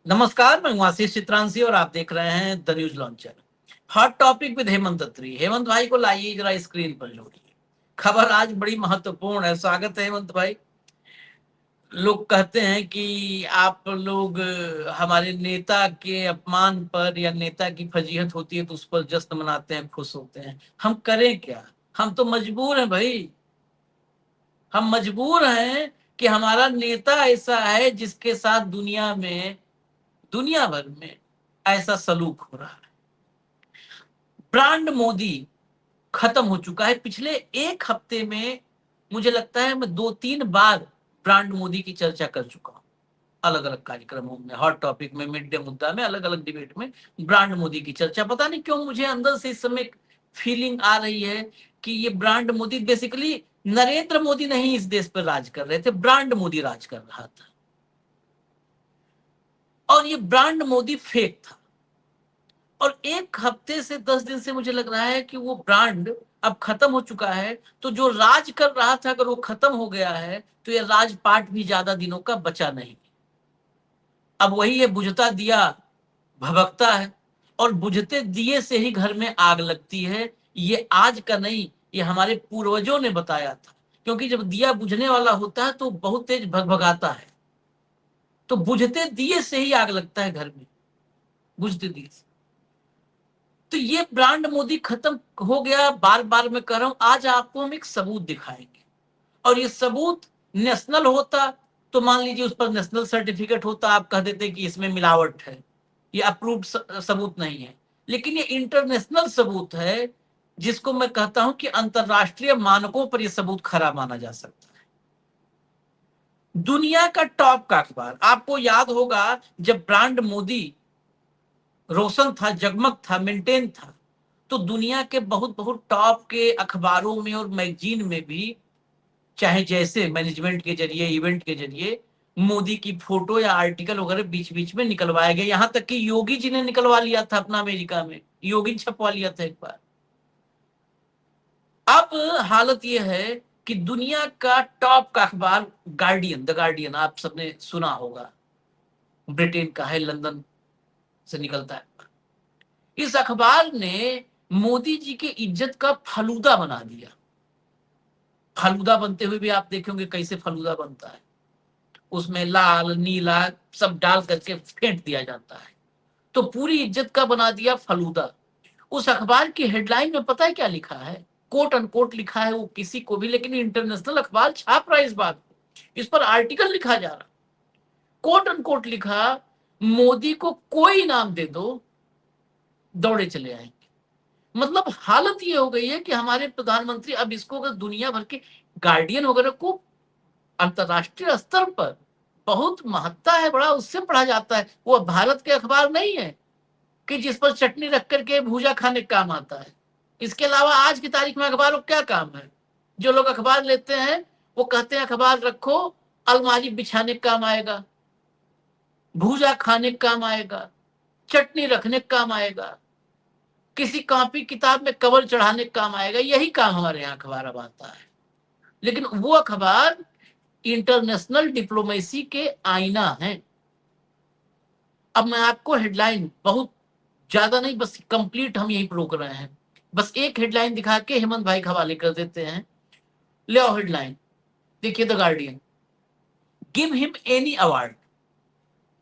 नमस्कार, मैं हूं आशीष चित्रांशी और आप देख रहे हैं the news launcher. Hot topic with Hemant Atri. Hemant भाई को लाइए जरा स्क्रीन पर जोड़िए। खबर आज बड़ी महत्वपूर्ण है। स्वागत है हेमंत भाई। लोग कहते हैं कि आप लोग हमारे नेता के अपमान पर या नेता की फजीहत होती है तो उस पर जश्न मनाते हैं, खुश होते हैं। हम करें क्या? हम तो मजबूर हैं भाई। हम मजबूर हैं कि हमारा नेता ऐसा है जिसके साथ दुनिया भर में ऐसा सलूक हो रहा है। ब्रांड मोदी खत्म हो चुका है। पिछले एक हफ्ते में मुझे लगता है मैं 2-3 बार ब्रांड मोदी की चर्चा कर चुका हूं, अलग अलग कार्यक्रमों में, हॉट टॉपिक में, मिड डे मुद्दा में, अलग अलग डिबेट में ब्रांड मोदी की चर्चा। पता नहीं क्यों मुझे अंदर से इस समय फीलिंग आ रही है कि ये ब्रांड मोदी बेसिकली नरेंद्र मोदी नहीं इस देश पर राज कर रहे थे, ब्रांड मोदी राज कर रहा था। और ये ब्रांड मोदी फेक था। और एक हफ्ते से 10 दिन से मुझे लग रहा है कि वो ब्रांड अब खत्म हो चुका है। तो जो राज कर रहा था अगर वो खत्म हो गया है तो ये राजपाट भी ज्यादा दिनों का बचा नहीं। अब वही है, बुझता दिया भभकता है और बुझते दिए से ही घर में आग लगती है। ये आज का नहीं, ये हमारे पूर्वजों ने बताया था। क्योंकि जब दिया बुझने वाला होता है तो बहुत तेज भगभगाता है। तो बुझते दिए से ही आग लगता है घर में, बुझते दिए से। तो ये ब्रांड मोदी खत्म हो गया। बार बार मैं कह रहा हूं, आज आपको हम एक सबूत दिखाएंगे। और ये सबूत नेशनल होता तो मान लीजिए उस पर नेशनल सर्टिफिकेट होता, आप कह देते कि इसमें मिलावट है, ये अप्रूव्ड सबूत नहीं है। लेकिन ये इंटरनेशनल सबूत है जिसको मैं कहता हूं कि अंतरराष्ट्रीय मानकों पर यह सबूत खरा माना जा सकता है। दुनिया का टॉप का अखबार, आपको याद होगा जब ब्रांड मोदी रोशन था, जगमग था, मेंटेन था, तो दुनिया के बहुत बहुत टॉप के अखबारों में और मैगजीन में भी, चाहे जैसे मैनेजमेंट के जरिए, इवेंट के जरिए, मोदी की फोटो या आर्टिकल वगैरह बीच बीच में निकलवाए गए। यहां तक कि योगी जी ने निकलवा लिया था अपना, अमेरिका में योगी ने छपवा लिया था एक बार। अब हालत यह है कि दुनिया का टॉप का अखबार गार्डियन, द गार्डियन, आप सबने सुना होगा, ब्रिटेन का है, लंदन से निकलता है। इस अखबार ने मोदी जी के इज्जत का फलूदा बना दिया। फलूदा बनते हुए भी आप देखेंगे कैसे फलूदा बनता है, उसमें लाल नीला सब डाल करके फेंट दिया जाता है। तो पूरी इज्जत का बना दिया फलूदा। उस अखबार की हेडलाइन में पता है क्या लिखा है? कोट अनकोट लिखा है वो किसी को भी, लेकिन इंटरनेशनल अखबार छाप रहा है इस बात को, इस पर आर्टिकल लिखा जा रहा। कोट अनकोट लिखा, मोदी को कोई नाम दे दो दौड़े चले आएंगे। मतलब हालत ये हो गई है कि हमारे प्रधानमंत्री अब इसको अगर दुनिया भर के गार्डियन वगैरह को अंतरराष्ट्रीय स्तर पर बहुत महत्ता है, बड़ा उससे पढ़ा जाता है। वो भारत के अखबार नहीं है कि जिस पर चटनी रख करके भूजा खाने का काम आता है। इसके अलावा आज की तारीख में अखबारों का क्या काम है? जो लोग अखबार लेते हैं वो कहते हैं अखबार रखो, अलमारी बिछाने का काम आएगा, भूजा खाने का काम आएगा, चटनी रखने का काम आएगा, किसी कॉपी किताब में कवर चढ़ाने का काम आएगा। यही काम हमारे यहाँ अखबार अब आता है। लेकिन वो अखबार इंटरनेशनल डिप्लोमेसी के आईना है। अब मैं आपको हेडलाइन बहुत ज्यादा नहीं, बस कंप्लीट हम यहीं पर रोक रहे हैं, बस एक हेडलाइन दिखा के हेमंत भाई के हवाले कर देते हैं। ले आओ हेडलाइन, देखिए, the Guardian, give him any award,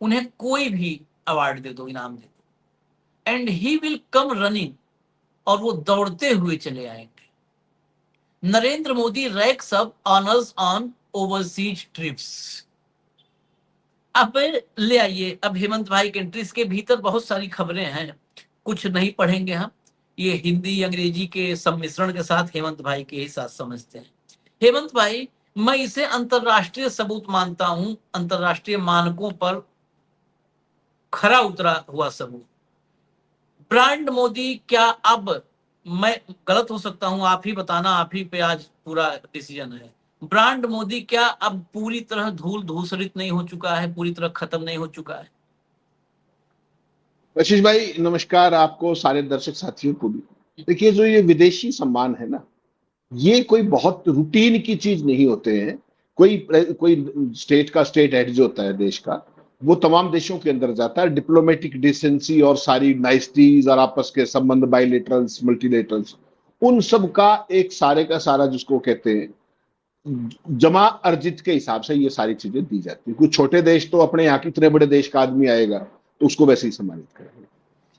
उन्हें कोई भी अवार्ड दे दो, इनाम दे दो, and he will come running, और वो दौड़ते हुए चले आएंगे। Narendra Modi racks up honours on overseas trips. अब ले आइए, अब हेमंत भाई के एंट्रीज के भीतर बहुत सारी खबरें हैं, कुछ नहीं पढ़ेंगे हम, ये हिंदी अंग्रेजी के सम्मिश्रण के साथ हेमंत भाई के ही साथ समझते हैं। हेमंत भाई, मैं इसे अंतरराष्ट्रीय सबूत मानता हूं, अंतरराष्ट्रीय मानकों पर खरा उतरा हुआ सबूत। ब्रांड मोदी क्या अब, मैं गलत हो सकता हूं, आप ही बताना, आप ही पे आज पूरा डिसीजन है, ब्रांड मोदी क्या अब पूरी तरह धूल धूसरित नहीं हो चुका है, पूरी तरह खत्म नहीं हो चुका है? आशीष भाई नमस्कार, आपको सारे दर्शक साथियों को भी। देखिए, जो ये विदेशी सम्मान है ना, ये कोई बहुत रूटीन की चीज नहीं होते हैं। कोई कोई स्टेट का स्टेट हेड जो होता है देश का, वो तमाम देशों के अंदर जाता है। डिप्लोमेटिक डिसेंसी और सारी नाइस्टीज और आपस के संबंध, बाइलेटरल्स, मल्टीलेटरल्स, उन सब का एक सारे का सारा जिसको कहते हैं जमा अर्जित के हिसाब से ये सारी चीजें दी जाती है। कुछ छोटे देश तो अपने यहाँ कितने बड़े देश का आदमी आएगा तो उसको वैसे ही सम्मानित करेंगे।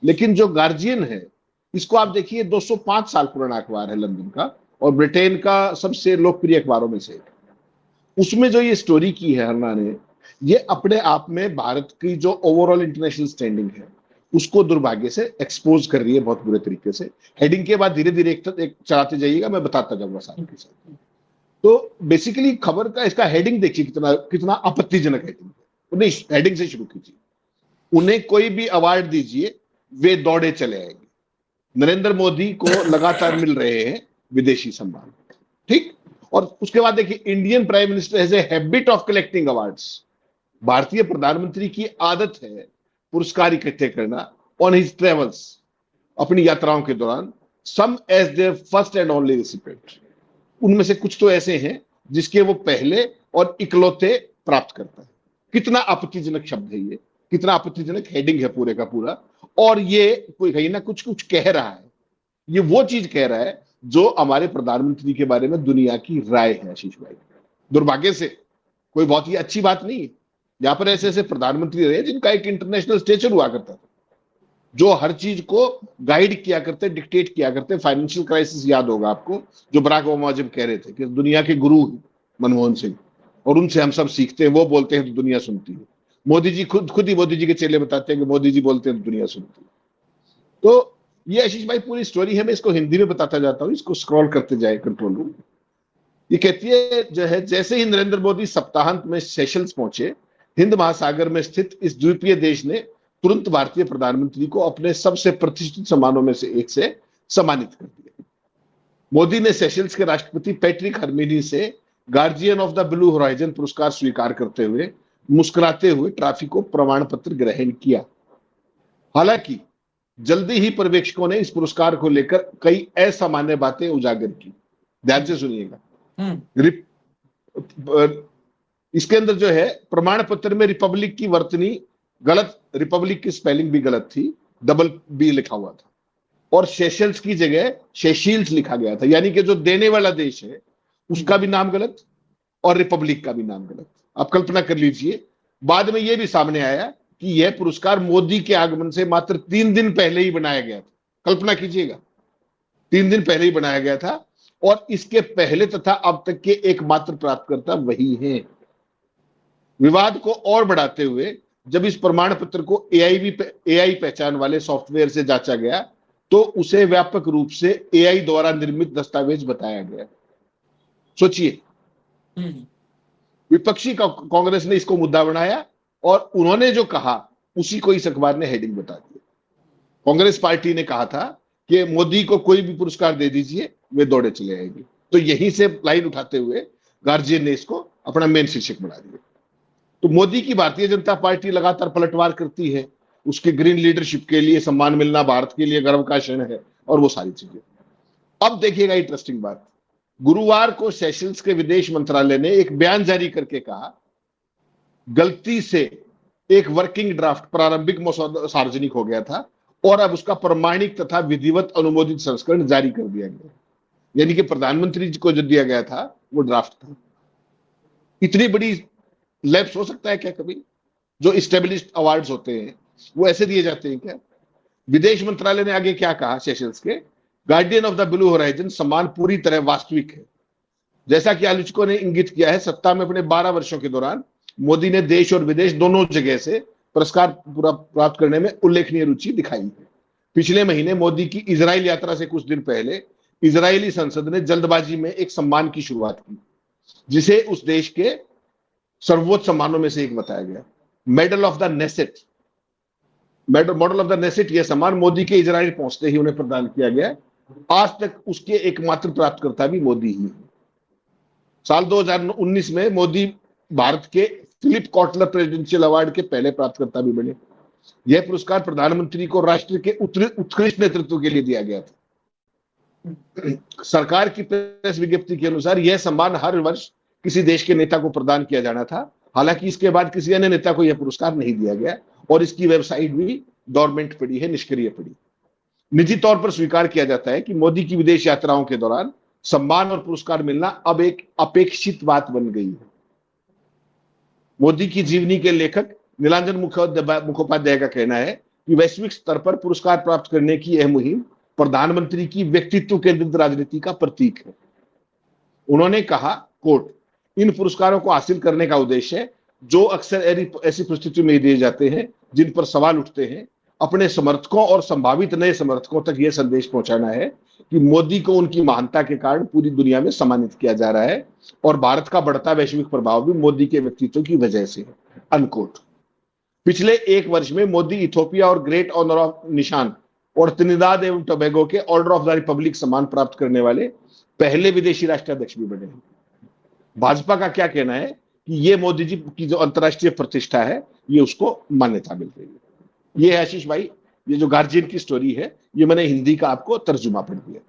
लेकिन जो गार्जियन है, इसको आप देखिए 205 साल पुराना अखबार है लंदन का, और ब्रिटेन का सबसे लोकप्रिय अखबारों में से एक। उसमें जो ये स्टोरी की है हरना ने, ये अपने आप में भारत की जो ओवरऑल इंटरनेशनल स्टैंडिंग है उसको दुर्भाग्य से एक्सपोज कर रही है बहुत बुरे तरीके से। हेडिंग के बाद धीरे धीरे एक चलाते जाइएगा, मैं बताता जाऊंगा साथ के साथ। तो बेसिकली खबर का इसका हेडिंग देखिए कितना कितना आपत्तिजनक हेडिंग है। नहीं, हेडिंग से शुरू कीजिए। उन्हें कोई भी अवार्ड दीजिए वे दौड़े चले आएंगे। नरेंद्र मोदी को लगातार मिल रहे हैं विदेशी सम्मान, ठीक। और उसके बाद देखिए, Indian prime minister has a habit of collecting awards. भारतीय प्रधानमंत्री की आदत है पुरस्कार इकट्ठे करना ऑन हिज ट्रेवल्स, अपनी यात्राओं के दौरान। Some as their first and only recipient, उनमें से कुछ तो ऐसे हैं जिसके वो पहले और इकलौते प्राप्त करता है। कितना आपत्तिजनक शब्द है ये, कितना आपत्तिजनक हेडिंग है पूरे का पूरा। और ये कोई कहीं ना कुछ कुछ कह रहा है, ये वो चीज कह रहा है जो हमारे प्रधानमंत्री के बारे में दुनिया की राय है। आशीष भाई, दुर्भाग्य से कोई बहुत ही अच्छी बात नहीं है। यहां पर ऐसे ऐसे प्रधानमंत्री रहे जिनका एक इंटरनेशनल स्टेचर हुआ करता था, जो हर चीज को गाइड किया करते, डिक्टेट किया करते। फाइनेंशियल क्राइसिस याद होगा आपको, जो बराक ओबामा जब कह रहे थे कि दुनिया के गुरु मनमोहन सिंह, और उनसे हम सब सीखते हैं, वो बोलते हैं तो दुनिया सुनती है। मोदी जी खुद ही मोदी जी के चेले बताते हैं कि मोदी जी बोलते हैं तो दुनिया सुनती है। तो ये आशीष भाई पूरी स्टोरी है, मैं इसको हिंदी में बताता जाता हूँ, इसको स्क्रॉल करते जाए कंट्रोल रूम। ये कहती है जो है, जैसे ही नरेंद्र मोदी सप्ताहांत में सेशल्स पहुंचे, हिंद महासागर में स्थित इस द्वीपीय देश ने तुरंत भारतीय प्रधानमंत्री को अपने सबसे प्रतिष्ठित सम्मानों में से एक से सम्मानित कर दिया। मोदी ने सेशल्स के राष्ट्रपति पैट्रिक हर्मिनी से guardian of the blue horizon पुरस्कार स्वीकार करते हुए मुस्कुराते हुए ट्रॉफी को प्रमाण पत्र ग्रहण किया। हालांकि जल्दी ही पर्यवेक्षकों ने इस पुरस्कार को लेकर कई असामान्य बातें उजागर की। ध्यान से सुनिएगा। इसके अंदर जो है प्रमाण पत्र में रिपब्लिक की वर्तनी गलत, रिपब्लिक की स्पेलिंग भी गलत थी, डबल बी लिखा हुआ था, और सेशल्स की जगह सेशील्स लिखा गया था। यानी कि जो देने वाला देश है उसका भी नाम गलत और रिपब्लिक का भी नाम गलत। आप कल्पना कर लीजिए, बाद में यह भी सामने आया कि यह पुरस्कार मोदी के आगमन से मात्र 3 दिन पहले ही बनाया गया था। कल्पना कीजिएगा, 3 दिन पहले ही बनाया गया था, और इसके पहले तथा अब तक के एकमात्र प्राप्तकर्ता वही हैं। विवाद को और बढ़ाते हुए जब इस प्रमाण पत्र को एआई पहचान वाले सॉफ्टवेयर से जांचा गया तो उसे व्यापक रूप से एआई द्वारा निर्मित दस्तावेज बताया गया। सोचिए, विपक्षी कांग्रेस ने इसको मुद्दा बनाया और उन्होंने जो कहा उसी को इस अखबार ने हेडिंग बता दिया। कांग्रेस पार्टी ने कहा था कि मोदी को कोई भी पुरस्कार दे दीजिए, वे दौड़े चले आएंगे। तो यहीं से लाइन उठाते हुए गार्जियन ने इसको अपना मेन शीर्षक बना दिया। तो मोदी की भारतीय जनता पार्टी लगातार पलटवार करती है, उसके ग्रीन लीडरशिप के लिए सम्मान मिलना भारत के लिए गर्व का क्षण है, और वो सारी चीजें। अब देखिएगा इंटरेस्टिंग बात, गुरुवार को सेशल्स के विदेश मंत्रालय ने एक बयान जारी करके कहा, गलती से एक वर्किंग ड्राफ्ट प्रारंभिक मसौदा सार्वजनिक हो गया था और अब उसका प्रमाणिक तथा विधिवत अनुमोदित संस्करण जारी कर दिया गया। यानी कि प्रधानमंत्री जी को जो दिया गया था वो ड्राफ्ट था। इतनी बड़ी लैप्स हो सकता है क्या कभी? जो इस्टेब्लिश्ड अवार्ड्स होते हैं वो ऐसे दिए जाते हैं क्या? विदेश मंत्रालय ने आगे क्या कहा सेशल्स के, guardian of the blue horizon सम्मान पूरी तरह वास्तविक है। जैसा कि आलोचकों ने इंगित किया है, सत्ता में अपने 12 वर्षों के दौरान मोदी ने देश और विदेश दोनों जगह से पुरस्कार पूरा प्राप्त करने में उल्लेखनीय रुचि दिखाई है। पिछले महीने मोदी की इजराइल यात्रा से कुछ दिन पहले इजरायली संसद ने जल्दबाजी में एक सम्मान की शुरुआत की, जिसे उस देश के सर्वोच्च सम्मानों में से एक बताया गया, medal of the Knesset. Model of the Knesset, यह सम्मान मोदी के इजराइल पहुंचते ही उन्हें प्रदान किया गया। आज तक उसके एकमात्र प्राप्तकर्ता भी मोदी ही है। साल 2019 में मोदी भारत के फिलिप कॉटलर प्रेसिडेंशियल अवार्ड के पहले प्राप्तकर्ता भी बने। यह पुरस्कार प्रधानमंत्री को राष्ट्र के उत्कृष्ट नेतृत्व के लिए दिया गया था। सरकार की प्रेस विज्ञप्ति के अनुसार यह सम्मान हर वर्ष किसी देश के नेता को प्रदान किया जाना था हालांकि इसके बाद किसी अन्य नेता को यह पुरस्कार नहीं दिया गया और इसकी वेबसाइट भी डोरमेंट पड़ी है, निष्क्रिय पड़ी। निजी तौर पर स्वीकार किया जाता है कि मोदी की विदेश यात्राओं के दौरान सम्मान और पुरस्कार मिलना अब एक अपेक्षित बात बन गई है। मोदी की जीवनी के लेखक नीलांजन मुखोपाध्याय का कहना है कि वैश्विक स्तर पर पुरस्कार प्राप्त करने की यह मुहिम प्रधानमंत्री की व्यक्तित्व केंद्रित राजनीति का प्रतीक है। उन्होंने कहा, कोट, इन पुरस्कारों को हासिल करने का उद्देश्य है जो अक्सर ऐसी परिस्थितियों में दिए जाते हैं जिन पर सवाल उठते हैं, अपने समर्थकों और संभावित नए समर्थकों तक यह संदेश पहुंचाना है कि मोदी को उनकी महानता के कारण पूरी दुनिया में सम्मानित किया जा रहा है और भारत का बढ़ता वैश्विक प्रभाव भी मोदी के व्यक्तित्व की वजह से है, अनकोट। पिछले एक वर्ष में मोदी इथियोपिया और ग्रेट ऑनर ऑफ निशान और त्रिनिदाद एवं टोबैगो के ऑर्डर ऑफ द रिपब्लिक सम्मान प्राप्त करने वाले पहले विदेशी राष्ट्राध्यक्ष भी बने हैं। भाजपा का क्या कहना है कि ये मोदी जी की जो अंतर्राष्ट्रीय प्रतिष्ठा है, ये उसको मान्यता मिल रही है। ये है आशीष भाई, ये जो गार्जियन की स्टोरी है, ये मैंने हिंदी का आपको तर्जुमा पढ़ दिया।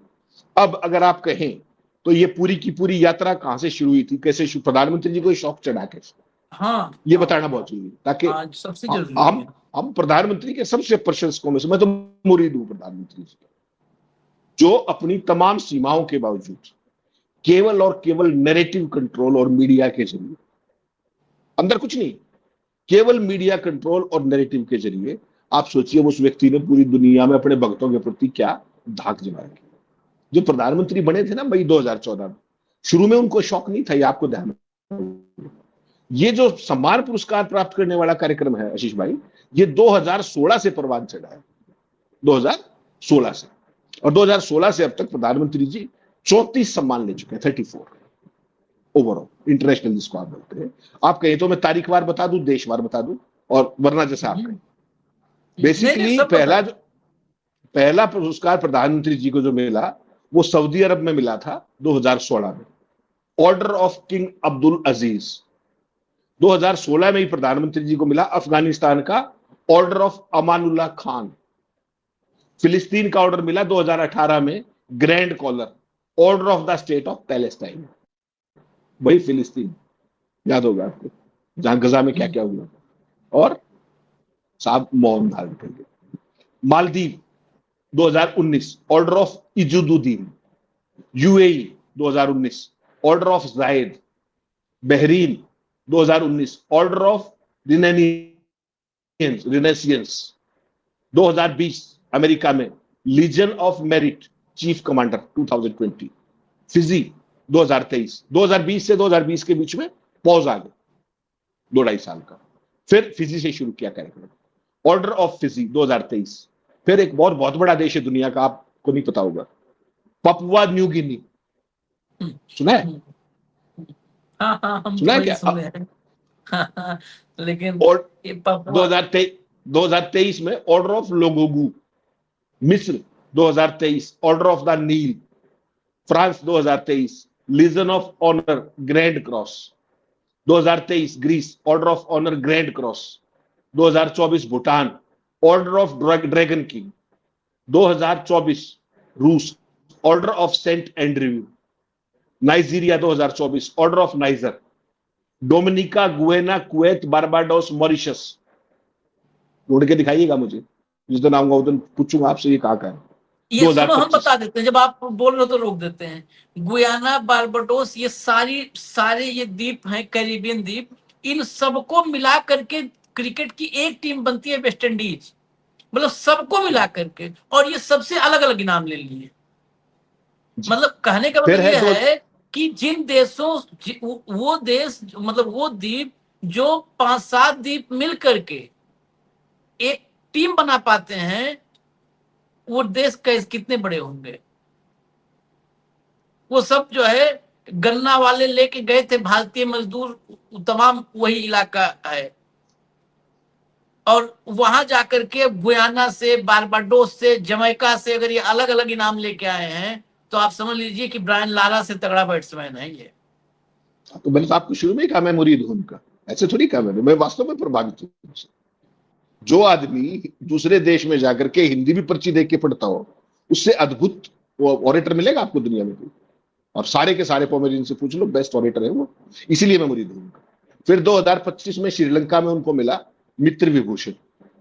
अब अगर आप कहें तो ये पूरी की पूरी यात्रा कहां से शुरू हुई थी, कैसे शुरू, प्रधानमंत्री जी को शौक चढ़ा कैसे, हाँ, ये बताना बहुत जरूरी है, ताकि सबसे जरूरी है। हम प्रधानमंत्री के सबसे प्रशंसकों में से, मैं तो मुरीद हूं प्रधानमंत्री जी, जो अपनी तमाम सीमाओं के बावजूद केवल और केवल नैरेटिव कंट्रोल और मीडिया के जरिए, अंदर कुछ नहीं, केवल मीडिया कंट्रोल और नैरेटिव के जरिए, आप सोचिए उस व्यक्ति ने पूरी दुनिया में अपने भक्तों के प्रति क्या धाक जमा रखी। जो प्रधानमंत्री बने थे ना मई 2014 में, शुरू में उनको शौक नहीं था, ये आपको ध्यान रखना। ये जो सम्मान पुरस्कार प्राप्त करने वाला कार्यक्रम है आशीष भाई, ये 2016 से परवान चढ़ा है, 2016 से, और 2016 से अब तक प्रधानमंत्री जी 34 सम्मान ले चुके हैं, 34 ओवरऑल इंटरनेशनल जिसको आप बोलते हैं। आप कहें तो मैं तारीखवार बता दूं, देशवार बता दूं, और वरना जैसा आप कहें, बेसिकली पहला पुरस्कार प्रधानमंत्री जी को जो मिला वो सऊदी अरब में मिला था 2016 में, ऑर्डर ऑफ किंग अब्दुल अजीज। 2016 में ही प्रधानमंत्री जी को मिला अफगानिस्तान का ऑर्डर ऑफ अमानुल्लाह खान। फिलिस्तीन का ऑर्डर मिला 2018 में grand collar, order of the state of Palestine, वही फिलिस्तीन, याद होगा आपको, जहां गजा में क्या क्या हुआ, और साहब मौन धारण कर गए। Maldives 2019 order of Izzuddin, UAE 2019 order of Zayed, Bahrain 2019 order of renaissance, 2020 America में legion of merit chief commander 2020, Fiji 2020 से 2020 के बीच में पॉज आ गया 2-2.5 साल का, फिर फिजी से शुरू किया कार्यक्रम, ऑर्डर ऑफ फिजी 2023। फिर एक बहुत बड़ा देश है दुनिया का, आपको नहीं पता होगा, पपुआ न्यू गिनी, सुना है? हाँ, हम सुना है क्या? सुने हैं। हाँ, लेकिन और ये पपुआ 2023 में ऑर्डर ऑफ लोगोगू, मिस्र 2023 order of the Nile, France 2023 legion of honour grand cross, 2023 Greece order of honour grand cross, 2024 Bhutan order of dragon king, 2024 रूस order of saint Andrew, Nigeria 2024 order of Niger, Dominica, Guyana, Kuwait, Barbados, Mauritius. ढूंढ के दिखाइएगा मुझे, जिस दिन आऊंगा उस दिन पूछूंगा आपसे ये कहाँ का है। ये सुनो, हम बता देते हैं, जब आप बोल रहे हो तो रोक देते हैं। गुयाना, बारबाडोस, ये सारे ये द्वीप हैं, कैरिबियन द्वीप, इन सबको मिला करके क्रिकेट की एक टीम बनती है वेस्ट इंडीज, मतलब सबको मिला करके, और ये सबसे अलग अलग इनाम ले लिए। मतलब कहने का मतलब ये है कि जिन देशों, वो देश, मतलब वो द्वीप जो 5-7 द्वीप मिल करके एक टीम बना पाते हैं, वो देश कितने बड़े होंगे। वो सब जो है गन्ना वाले लेके गए थे, भारतीय मजदूर, तमाम वही इलाका है, और वहां जाकर के गुयाना से, बारबाडोस से, जमैका से अगर ये अलग अलग इनाम लेके आए हैं, तो आप समझ लीजिए कि ब्रायन लारा से तगड़ा बैट्समैन है ये। तो मैंने तो आपको शुरू में कहा मैं मुरीद हूं उनका, ऐसे थोड़ी कहा मैंने, मैं वास्तव में प्रभावित हूं। जो आदमी दूसरे देश में जाकर के हिंदी भी पर्ची देख के पढ़ता हो, उससे अद्भुत वो ऑरेटर मिलेगा आपको दुनिया में कोई, और सारे के सारे पोमेरियन से पूछ लो, बेस्ट ऑरेटर है वो, इसीलिए मैं मुरीद हूं उनका। फिर 2025 में श्रीलंका में उनको मिला मित्र विभूषण,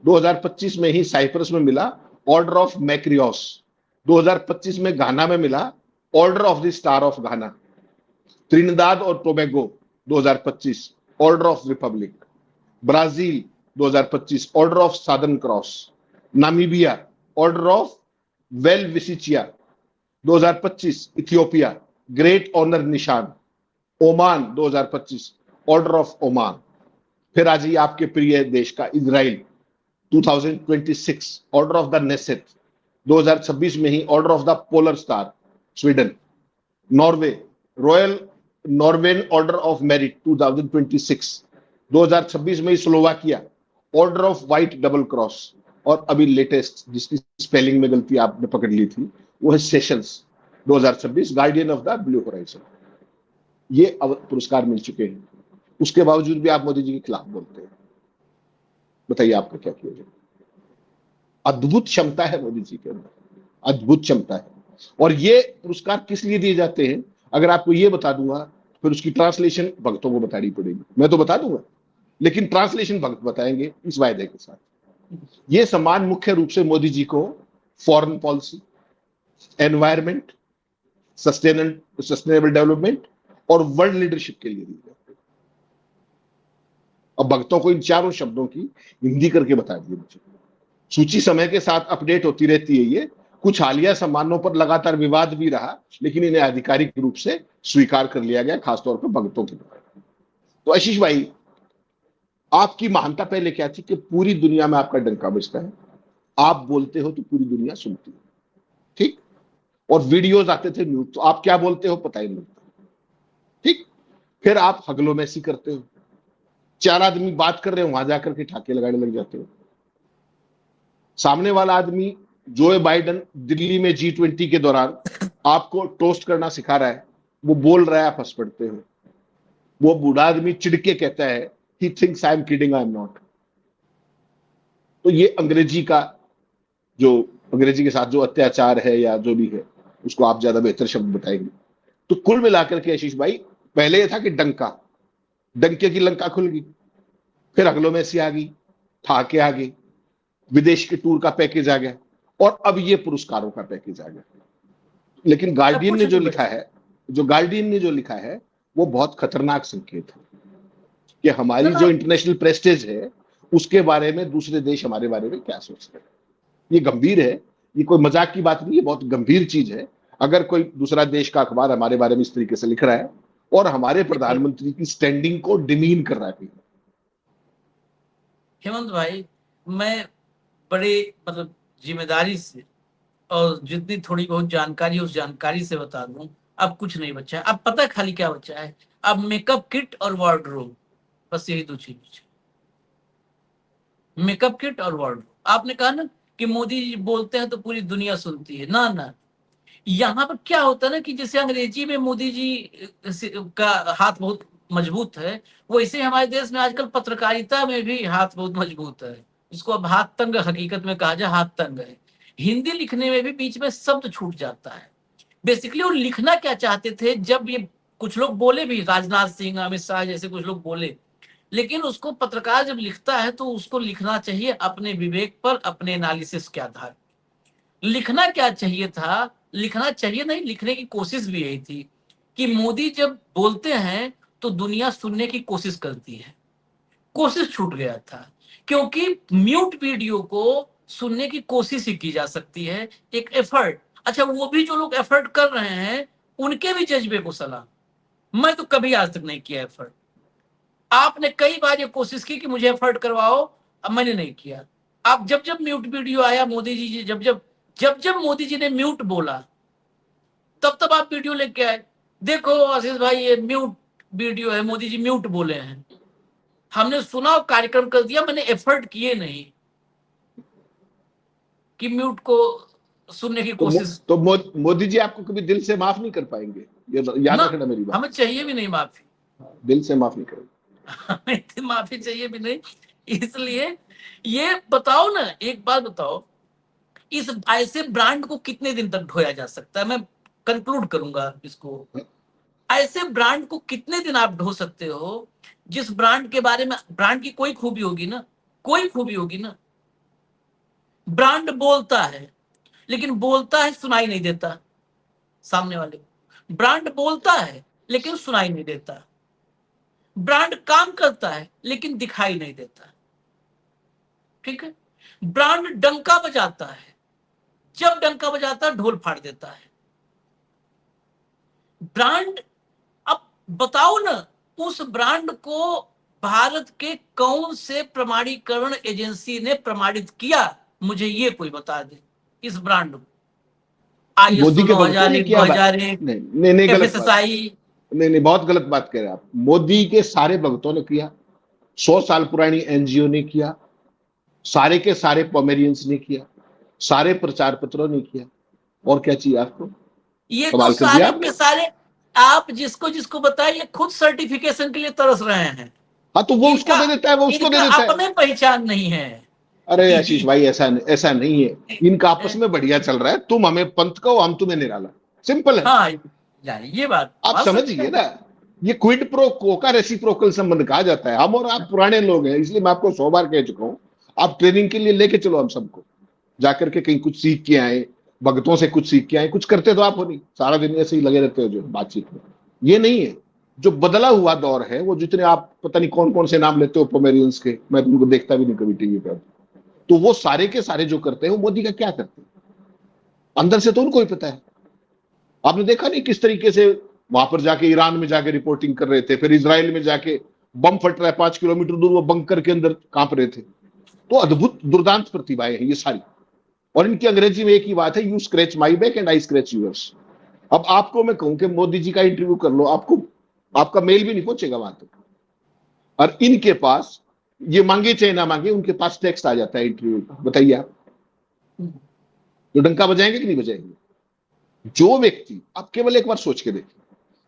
2025 में ही साइप्रस में मिला ऑर्डर ऑफ मैक्रियोस, 2025 में घाना में मिला order of the star of Ghana, Trinidad और Tobago 2025 order of Republic, Brazil 2025 order of southern cross, Namibia order of well विसिचिया, 2025 Ethiopia great honour निशान, ओमान 2025 ऑर्डर ऑफ ओमान। फिर आ जाइए आपके प्रिय देश का Israel, 2026 order of the Knesset, 2026 में ही order of the polar star Sweden, Norway royal नॉर्वेन order of merit 2026, 2026 में ही Slovakia order of white double cross, और अभी लेटेस्ट जिसकी स्पेलिंग में गलती आपने पकड़ ली थी वो है sessions 2026 guardian of the blue horizon. ये पुरस्कार मिल चुके हैं, उसके बावजूद भी आप मोदी जी के खिलाफ बोलते हैं। बताइए आपका क्या किया जाए? अद्भुत क्षमता है मोदी जी के अंदर, अद्भुत क्षमता है। और ये पुरस्कार किस लिए दिए जाते हैं अगर आपको ये बता दूंगा फिर उसकी ट्रांसलेशन भक्तों को बतानी पड़ेगी। मैं तो बता दूंगा लेकिन ट्रांसलेशन भक्त बताएंगे इस वायदे के साथ। ये सम्मान मुख्य रूप से मोदी जी को foreign policy, environment, sustainable development और वर्ल्ड लीडरशिप के लिए दिए जाते हैं। अब भक्तों को इन चारों शब्दों की हिंदी करके बता दिए मुझे। सूची समय के साथ अपडेट होती रहती है। ये कुछ हालिया सम्मानों पर लगातार विवाद भी रहा लेकिन इन्हें आधिकारिक रूप से स्वीकार कर लिया गया, खासतौर पर भक्तों के द्वारा। तो आशीष भाई, आपकी महानता पहले क्या थी कि पूरी दुनिया में आपका डंका बजता है, आप बोलते हो तो पूरी दुनिया सुनती है, ठीक। और वीडियोज आते थे न्यूज, तो आप क्या बोलते हो पता ही नहीं लगता, ठीक। फिर आप हगलोमेसी करते हो, 4 आदमी बात कर रहे हो वहां जाकर के ठाके लगाने लग जाते हो। सामने वाला आदमी जो बाइडन दिल्ली में G20 के दौरान आपको टोस्ट करना सिखा रहा है, वो बोल रहा है, आप हंस पड़ते हो। वो बूढ़ा आदमी चिढ़के कहता है he thinks I am kidding, I am not। तो ये अंग्रेजी के साथ जो अत्याचार है या जो भी है उसको आप ज्यादा बेहतर शब्द बताएंगे। तो कुल मिलाकर के आशीष भाई, पहले ये था कि डंके की लंका खुल गई, फिर अग्लोमेसी आ गई, ठाके आ गई, विदेश के टूर का पैकेज आ गया और अब ये पुरस्कारों का पैकेज आ गया। लेकिन गार्डियन ने जो लिखा है वो बहुत खतरनाक संकेत है कि हमारी जो इंटरनेशनल प्रेस्टेज है उसके बारे में दूसरे देश हमारे बारे में क्या सोच रहे हैं। ये गंभीर है, ये कोई मजाक की बात नहीं है, बहुत गंभीर चीज है। अगर कोई दूसरा देश का अखबार हमारे बारे में इस तरीके से लिख रहा है और हमारे प्रधानमंत्री की स्टैंडिंग को डिमीन कर रहा है। हेमंत भाई, मैं बड़े जिम्मेदारी से और जितनी थोड़ी बहुत जानकारी उस जानकारी से बता दूं, अब कुछ नहीं बचा है। अब पता है खाली क्या बचा है? अब मेकअप किट और वार्डरोब, बस यही 2 चीज बची। मेकअप किट और वार्डरोब। आपने कहा ना कि मोदी जी बोलते हैं तो पूरी दुनिया सुनती है, ना यहाँ पर क्या होता है ना कि जैसे अंग्रेजी में मोदी जी का हाथ बहुत मजबूत है, वैसे हमारे देश में आजकल पत्रकारिता में भी हाथ बहुत मजबूत है। इसको अब हाथ तंग हकीकत में कहा जाए, हाथ तंग है। हिंदी लिखने में भी बीच में शब्द छूट जाता है। बेसिकली वो लिखना क्या चाहते थे, जब ये कुछ लोग बोले भी, राजनाथ सिंह, अमित शाह जैसे कुछ लोग बोले, लेकिन उसको पत्रकार जब लिखता है तो उसको लिखना चाहिए अपने विवेक पर, अपने एनालिसिस के आधार पर। लिखना क्या चाहिए था, लिखना चाहिए नहीं, लिखने की कोशिश भी यही थी कि मोदी जब बोलते हैं तो दुनिया सुनने की कोशिश करती है। कोशिश छूट गया था क्योंकि म्यूट वीडियो को सुनने की कोशिश ही की जा सकती है, एक एफर्ट। अच्छा, वो भी जो लोग एफर्ट कर रहे हैं उनके भी जज्बे को सलाम। मैं तो कभी आज तक नहीं किया एफर्ट। आपने कई बार ये कोशिश की कि मुझे एफर्ट करवाओ, अब मैंने नहीं किया। आप जब जब म्यूट वीडियो आया, मोदी जी जब मोदी जी ने म्यूट बोला, तब तब आप वीडियो लेके आए। देखो आशीष भाई, ये म्यूट वीडियो है, मोदी जी म्यूट बोले हैं। हमने सुना और कार्यक्रम कर दिया, मैंने एफर्ट किए नहीं कि म्यूट को सुनने की कोशिश। तो मोदी जी आपको कभी दिल से माफ नहीं कर पाएंगे, ये याद रखना मेरी बात। हमें चाहिए भी नहीं माफी, दिल से माफ नहीं करेंगे, हमें माफी चाहिए भी नहीं। इसलिए ये बताओ ना, एक बात बताओ, इस ऐसे ब्रांड को कितने दिन तक ढोया जा सकता है? मैं कंक्लूड करूंगा इसको। ऐसे ब्रांड को कितने दिन आप ढो सकते हो जिस ब्रांड के बारे में, ब्रांड की कोई खूबी होगी ना, कोई खूबी होगी ना, ब्रांड बोलता है, लेकिन बोलता है सुनाई नहीं देता सामने वाले को। ब्रांड बोलता है लेकिन सुनाई नहीं देता। ब्रांड काम करता है लेकिन दिखाई नहीं देता। ठीक है। ब्रांड डंका बजाता है, जब डंका बजाता है ढोल फाड़ देता है। ब्रांड, अब बताओ ना, उस ब्रांड को भारत के कौन से प्रमाणीकरण एजेंसी ने प्रमाणित किया, मुझे ये कोई बता दे। इस ब्रांड को मोदी ISO के भक्तों ने 9001, किया बात। 2001, नहीं नहीं नहीं, गलत बात। FSSAI। नहीं, बहुत गलत बात कह रहे हैं आप। मोदी के सारे भक्तों ने किया, 100 साल पुरानी एनजीओ ने किया, सारे के सारे पॉमेरियंस ने किया, सारे प्रचार पत्रों ने किया। और क्या चाहिए आपको? ये तो कमाल कर दिया सारे आपने। के सारे, आप जिसको जिसको बताए, ये खुद सर्टिफिकेशन के लिए तरस रहे हैं। हाँ, तो वो उसको इनका दे देता है, वो उसको दे इनका देता है। अपने पहचान नहीं है। अरे आशीष भाई, ऐसा नहीं है। इनका आपस में बढ़िया चल रहा है। तुम हमें पंथ कहो, हम तुम्हें निराला। सिंपल है। हाँ यार, ये बात आप बात सच समझिए है। ना, ये क्विड प्रो को का रेसिप्रोकल संबंध कहा जाता है। हम और आप पुराने लोग हैं, इसलिए मैं आपको 100 बार कह चुका हूं, आप ट्रेनिंग के लिए लेके चलो हम सबको, जाकर के कहीं कुछ सीख के आए, भगतों से कुछ सीख के आए। कुछ करते तो आप हो नहीं, सारा दिन ऐसे ही लगे रहते हो जो बातचीत में। ये नहीं है। जो बदला हुआ दौर है, वो जितने आप पता नहीं कौन कौन से नाम लेते हो पोमेरियंस के, मैं तुमको देखता भी नहीं कभी टीवी पे, तो वो सारे के सारे जो करते हैं वो मोदी का क्या करते हैं अंदर से तो उनको ही पता है। आपने देखा नहीं किस तरीके से वहां पर जाके ईरान में जाके रिपोर्टिंग कर रहे थे, फिर इजराइल में जाके बम फट रहा है 5 किलोमीटर दूर, वो बंकर के अंदर कांप रहे थे। तो अद्भुत दुर्दांत प्रतिभाएं हैं ये सारी। और इनकी अंग्रेजी में एक ही बात है, you scratch my back and I scratch yours. अब आपको मैं कहूं कि मोदी जी का इंटरव्यू कर लो, आपको आपका मेल भी नहीं पहुंचेगा वहां तक। और इनके पास, ये मांगे चाहे ना मांगे, उनके पास टेक्स्ट आ जाता है इंटरव्यू का। बताइए आप, तो डंका बजाएंगे कि नहीं बजाएंगे? जो व्यक्ति, आप केवल एक बार सोच के देखिए,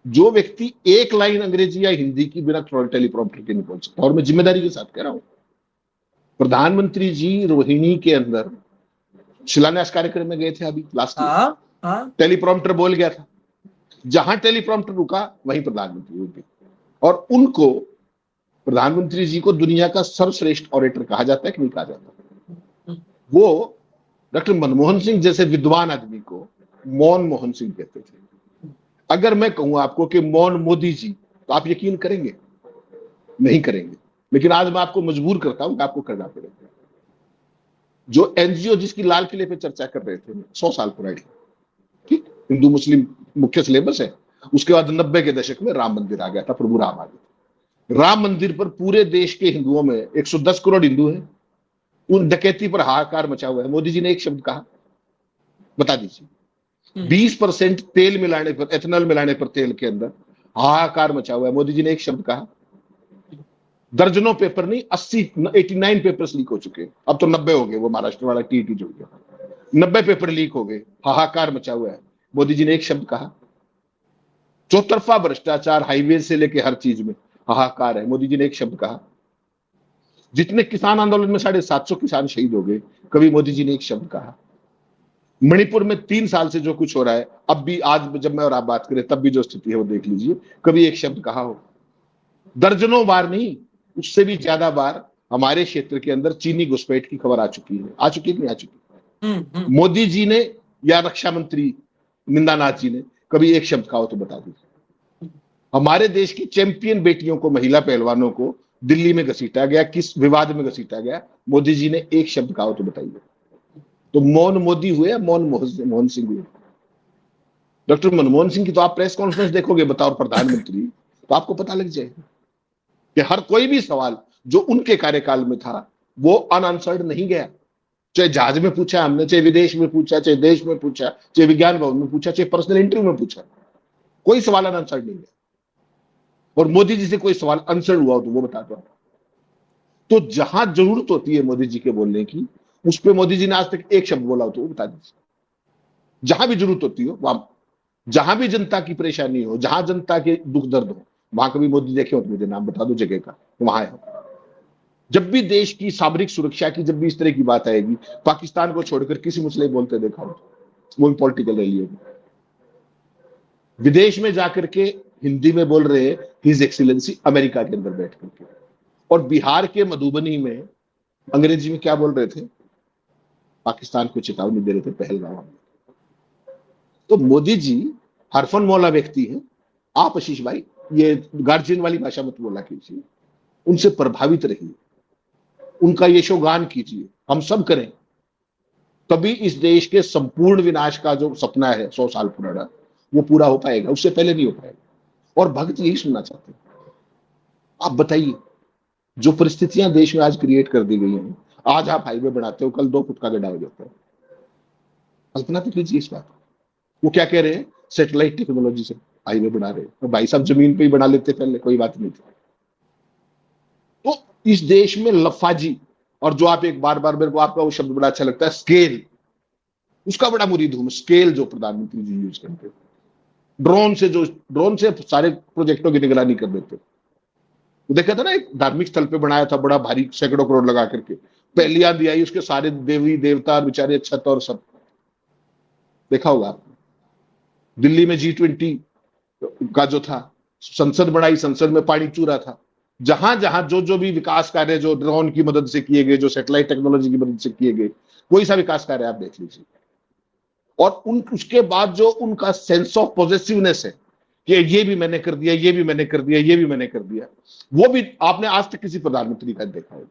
जो व्यक्ति एक लाइन अंग्रेजी या हिंदी की बिना टेलीप्रॉम्प्टर के नहीं पहुंच सकता, और मैं जिम्मेदारी के साथ कह रहा हूं, प्रधानमंत्री जी रोहिणी के अंदर शिलान्यास कार्यक्रम में गए थे अभी लास्ट ईयर, हाँ हाँ। टेलीप्रॉम्प्टर बोल गया था, जहां टेलीप्रॉम्प्टर रुका वहीं प्रधानमंत्री रुके। और उनको, प्रधानमंत्री जी को दुनिया का सर्वश्रेष्ठ ऑरेटर कहा जाता है कि नहीं कहा जाता? वो डॉक्टर मनमोहन सिंह जैसे विद्वान आदमी को मौन मोहन सिंह कहते थे। अगर मैं कहूं आपको कि मौन मोदी जी, तो आप यकीन करेंगे? नहीं करेंगे। लेकिन आज मैं आपको मजबूर करता हूं कि आपको करना पड़ेगा। जो एनजीओ जिसकी लाल किले पे चर्चा कर रहे थे 100 साल पुरानी, ठीक, हिंदू मुस्लिम मुख्य सिलेबस है। उसके बाद 90 के दशक में राम मंदिर आ गया था, प्रभु राम आ गए। राम मंदिर पर पूरे देश के हिंदुओं में 110 करोड़ हिंदू हैं, उन डकैती पर हाहाकार मचा हुआ है। मोदी जी ने एक शब्द कहा, बता दीजिए। 20% तेल मिलाने पर, एथेनॉल मिलाने पर तेल के अंदर हाहाकार मचा हुआ है। मोदी जी ने एक शब्द कहा, दर्जनों पेपर नहीं, 89 पेपर्स लीक हो चुके हैं। अब तो 90 हो गए, वो महाराष्ट्र वाला टीटी जो गया, 90 पेपर लीक हो गए, हाहाकार मचा हुआ है। मोदी जी ने एक शब्द कहा, चौतरफा भ्रष्टाचार, हाईवे से लेके हर चीज में हाहाकार है। मोदी जी ने एक शब्द कहा, जितने किसान आंदोलन में 750 किसान शहीद हो गए, कभी मोदी जी ने एक शब्द कहा। मणिपुर में 3 साल से जो कुछ हो रहा है, अब भी आज जब मैं और आप बात करें तब भी जो स्थिति है वो देख लीजिए, कभी एक शब्द कहा हो? दर्जनों बार नहीं, उससे भी ज्यादा बार हमारे क्षेत्र के अंदर चीनी घुसपैठ की खबर आ चुकी है। आ चुकी है कि नहीं आ चुकी? मोदी जी ने या रक्षा मंत्री निंदानाथ जी ने कभी एक शब्द कहा हो तो बता दीजिए। हमारे देश की चैंपियन बेटियों को, महिला पहलवानों को दिल्ली में घसीटा गया, किस विवाद में घसीटा गया? मोदी जी ने एक शब्द कहा हो तो बताइए। तो मौन मोदी हुए या मौन मोहन सिंह हुए? डॉक्टर मनमोहन सिंह की तो आप प्रेस कॉन्फ्रेंस देखोगे, बताओ प्रधानमंत्री, तो आपको पता लग जाएगा कि हर कोई भी सवाल जो उनके कार्यकाल में था वो अनआंसर्ड नहीं गया। चाहे जहाज में पूछा हमने, चाहे विदेश में पूछा, चाहे देश में पूछा, चाहे विज्ञान भवन में पूछा, चाहे पर्सनल इंटरव्यू में पूछा, कोई सवाल अनआंसर्ड नहीं गया। और मोदी जी से कोई सवाल आंसर हुआ हो तो वो बता दो। तो जहां जरूरत होती है मोदी जी के बोलने की, उस पर मोदी जी ने आज तक एक शब्द बोला हो तो वो बता दीजिए। जहां भी जरूरत होती हो वहां, जहां भी जनता की परेशानी हो, जहां जनता के दुख दर्द हो, वहां कभी मोदी देखे हो तो मुझे नाम बता दो जगह का, वहां है। जब भी देश की सामरिक सुरक्षा की, जब भी इस तरह की बात आएगी, पाकिस्तान को छोड़कर किसी मुसले बोलते देखा हो, वो भी पॉलिटिकल रैली होगी। विदेश में जाकर के हिंदी में बोल रहे हैं हिज एक्सीलेंसी अमेरिका के अंदर बैठ करके, और बिहार के मधुबनी में अंग्रेजी में क्या बोल रहे थे, पाकिस्तान को चेतावनी दे रहे थे पहलगाम में। तो मोदी जी हरफन मौला व्यक्ति हैं। आप आशीष भाई ये गार्जियन वाली भाषा मत बोला कीजिए, उनसे प्रभावित रहिए, उनका यशोगान कीजिए, हम सब करें, तभी इस देश के संपूर्ण विनाश का जो सपना है 100 साल पुराना वो पूरा हो पाएगा, उससे पहले नहीं हो पाएगा। और भक्त यही सुनना चाहते हैं। आप बताइए, जो परिस्थितियां देश में आज क्रिएट कर दी गई हैं, आज आप हाईवे बनाते हो, कल 2 फुट का गड्ढा हो जाता है। कल्पना तो कीजिए इस बात। वो क्या कह रहे हैं, सैटेलाइट टेक्नोलॉजी से हाईवे बना रहे हैं, तो भाई साहब जमीन पे ही बना लेते पहले, कोई बात नहीं थी। तो इस देश में लफाजी, और जो आप एक बार बार मेरे को आपका वो शब्द बड़ा अच्छा लगता है, स्केल, उसका बड़ा मुरीद हूं। स्केल जो प्रधानमंत्री जी यूज करते, ड्रोन से सारे प्रोजेक्टों की निगरानी कर देते। तो देखा था ना, एक धार्मिक स्थल पे बनाया था बड़ा भारी, सैकड़ों करोड़ लगा करके, पहली आंधी आई उसके सारे देवी देवता बेचारे छत और सब, देखा होगा आपने। दिल्ली में G20 का जो था, संसद बनाई, संसद में पानी चूरा था। जहां जहां जो भी विकास कार्य जो ड्रोन की मदद से किए गए, जो सैटेलाइट टेक्नोलॉजी की मदद से किए गए, कोई सा विकास कार्य आप देख लीजिए। और उसके बाद जो उनका सेंस ऑफ पॉजिटिवनेस है कि ये भी मैंने कर दिया, ये भी मैंने कर दिया, ये भी मैंने कर दिया, वो भी आपने आज तक किसी प्रधानमंत्री का देखा होगा।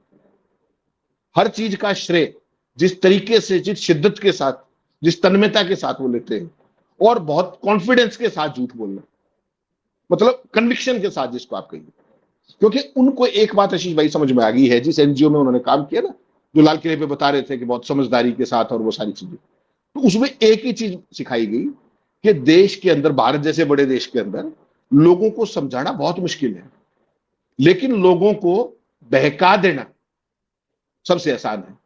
हर चीज का श्रेय जिस तरीके से, जिस शिद्दत के साथ, जिस तन्मयता के साथ वो लेते हैं, और बहुत कॉन्फिडेंस के साथ झूठ बोलना, मतलब कन्विक्शन के साथ जिसको आप कहिए। क्योंकि उनको एक बात आशीष भाई समझ में आ गई है, जिस एनजीओ में उन्होंने काम किया ना, जो लाल किले पे बता रहे थे कि बहुत समझदारी के साथ और वो सारी चीजें, तो उसमें एक ही चीज सिखाई गई कि देश के अंदर, भारत जैसे बड़े देश के अंदर, लोगों को समझाना बहुत मुश्किल है, लेकिन लोगों को बहका देना सबसे आसान है।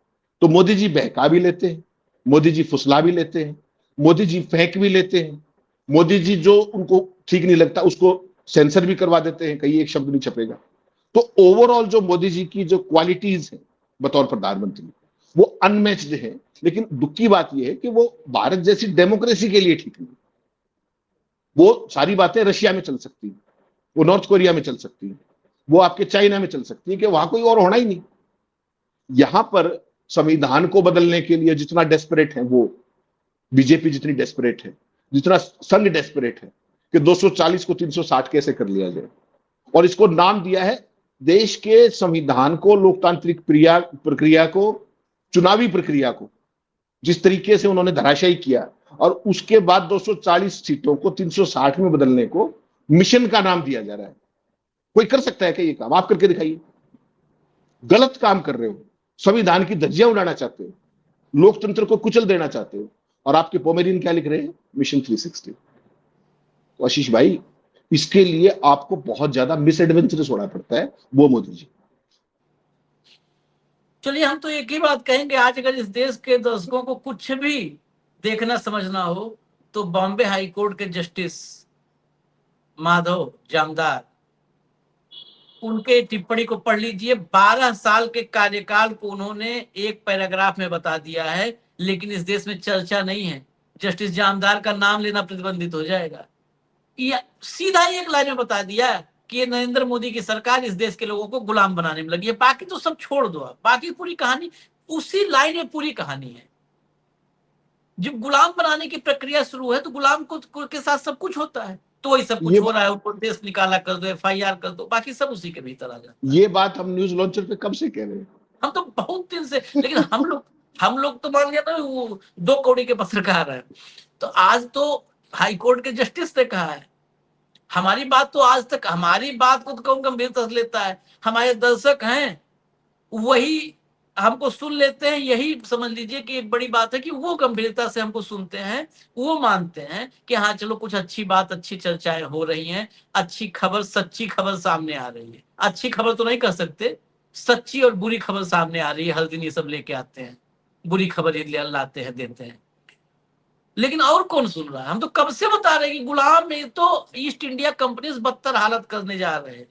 तो मोदी जी बहका भी लेते हैं, मोदी जी फुसला भी लेते हैं, मोदी जी फेंक भी लेते हैं, मोदी जी जो उनको ठीक नहीं लगता उसको सेंसर भी करवा देते हैं, कहीं एक शब्द नहीं छपेगा। तो ओवरऑल जो मोदी जी की जो क्वालिटीज है बतौर प्रधानमंत्री, वो अनमैच्ड है। लेकिन दुख की बात यह है कि वो भारत जैसी डेमोक्रेसी के लिए ठीक नहीं। वो सारी बातें रशिया में चल सकती है, वो नॉर्थ कोरिया में चल सकती है, वो आपके चाइना में चल सकती है, कि वहां कोई और होना ही नहीं। यहां पर संविधान को बदलने के लिए जितना डेस्परेट है वो, बीजेपी जितनी डेस्परेट है, जितना संघ डेस्परेट है कि 240 को 360 कैसे कर लिया जाए। और इसको नाम दिया है, देश के संविधान को, लोकतांत्रिक प्रक्रिया को, चुनावी प्रक्रिया को जिस तरीके से उन्होंने धराशायी किया, और उसके बाद 240 सीटों को 360 में बदलने को मिशन का नाम दिया जा रहा है। कोई कर सकता है क्या ये काम? आप करके दिखाइए। गलत काम कर रहे हो, संविधान की धज्जियां उड़ाना चाहते हो, लोकतंत्र को कुचल देना चाहते हो, और आपके पोमेरियन क्या लिख रहे हैं, मिशन 360। तो आशीष भाई, इसके लिए आपको बहुत ज्यादा मिस एडवेंचरस होना पड़ता है, वो मोदी जी। चलिए, हम तो एक ही बात कहेंगे, आज अगर इस देश के दर्शकों को कुछ भी देखना समझना हो तो बॉम्बे हाई कोर्ट के जस्टिस माधव जामदार, उनके टिप्पणी को पढ़ लीजिए। 12 साल के कार्यकाल को उन्होंने एक पैराग्राफ में बता दिया है, लेकिन इस देश में चर्चा नहीं है। जस्टिस जामदार का नाम लेना प्रतिबंधित हो जाएगा। या सीधा एक लाइन में बता दिया कि ये नरेंद्र मोदी की सरकार इस देश के लोगों को गुलाम बनाने में लगी है। बाकी तो सब छोड़ दो, बाकी पूरी कहानी उसी लाइन में पूरी कहानी है। जब गुलाम बनाने की प्रक्रिया शुरू है तो गुलाम को के साथ सब कुछ होता है, तो वही सब कुछ ये हो रहा है। ऊपर देश निकाला कर दो, FIR कर दो, बाकी सब उसी के भीतर आ जाता है। ये बात हम न्यूज लॉन्चर पे कब से कह रहे हैं? हम तो बहुत दिन से, लेकिन हम लोग तो मान लिया था वो 2 कौड़ी के पत्रकार है। तो आज तो हाई कोर्ट के जस्टिस ने कहा है। हमारी बात तो आज तक, हमारी बात को तो कौन गंभीरता से लेता है? हमारे दर्शक हैं, वही हमको सुन लेते हैं। यही समझ लीजिए कि एक बड़ी बात है कि वो गंभीरता से हमको सुनते हैं, वो मानते हैं कि हाँ चलो कुछ अच्छी बात, अच्छी चर्चाएं हो रही हैं, अच्छी खबर, सच्ची खबर सामने आ रही है। अच्छी खबर तो नहीं कह सकते, सच्ची और बुरी खबर सामने आ रही है। हर दिन ये सब लेके आते हैं, बुरी खबर ही लाते हैं, देते हैं। लेकिन और कौन सुन रहा है? हम तो कब से बता रहे हैं कि गुलाम में तो ईस्ट इंडिया कंपनी बदतर हालत करने जा रहे हैं।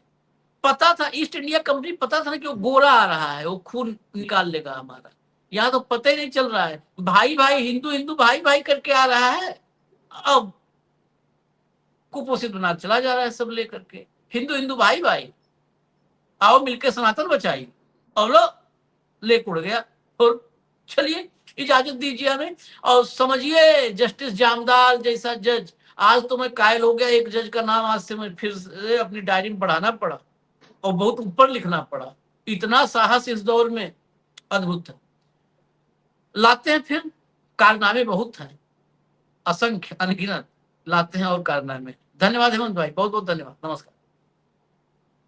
पता था ईस्ट इंडिया कंपनी, पता था ना कि वो गोरा आ रहा है, वो खून निकाल लेगा हमारा। यहाँ तो पता ही नहीं चल रहा है। भाई भाई, हिंदू हिंदू भाई भाई करके आ रहा है। अब कुपोषित बना चला जा रहा है सब लेकर के। हिंदू हिंदू भाई भाई, आओ मिलकर सनातन बचाई, और लो ले उड़ गया। और चलिए इजाजत दीजिए हमें, और समझिए जस्टिस जामदार जैसा जज, आज तो मैं कायल हो गया, एक जज का नाम आज से मैं फिर से अपनी डायरी में बढ़ाना पड़ा और बहुत ऊपर लिखना पड़ा। इतना साहस इस दौर में अद्भुत है। लाते हैं फिर, कारनामे बहुत हैं, असंख्य अनगिनत लाते हैं और कारनामे। धन्यवाद हेमंत भाई, बहुत बहुत धन्यवाद, नमस्कार।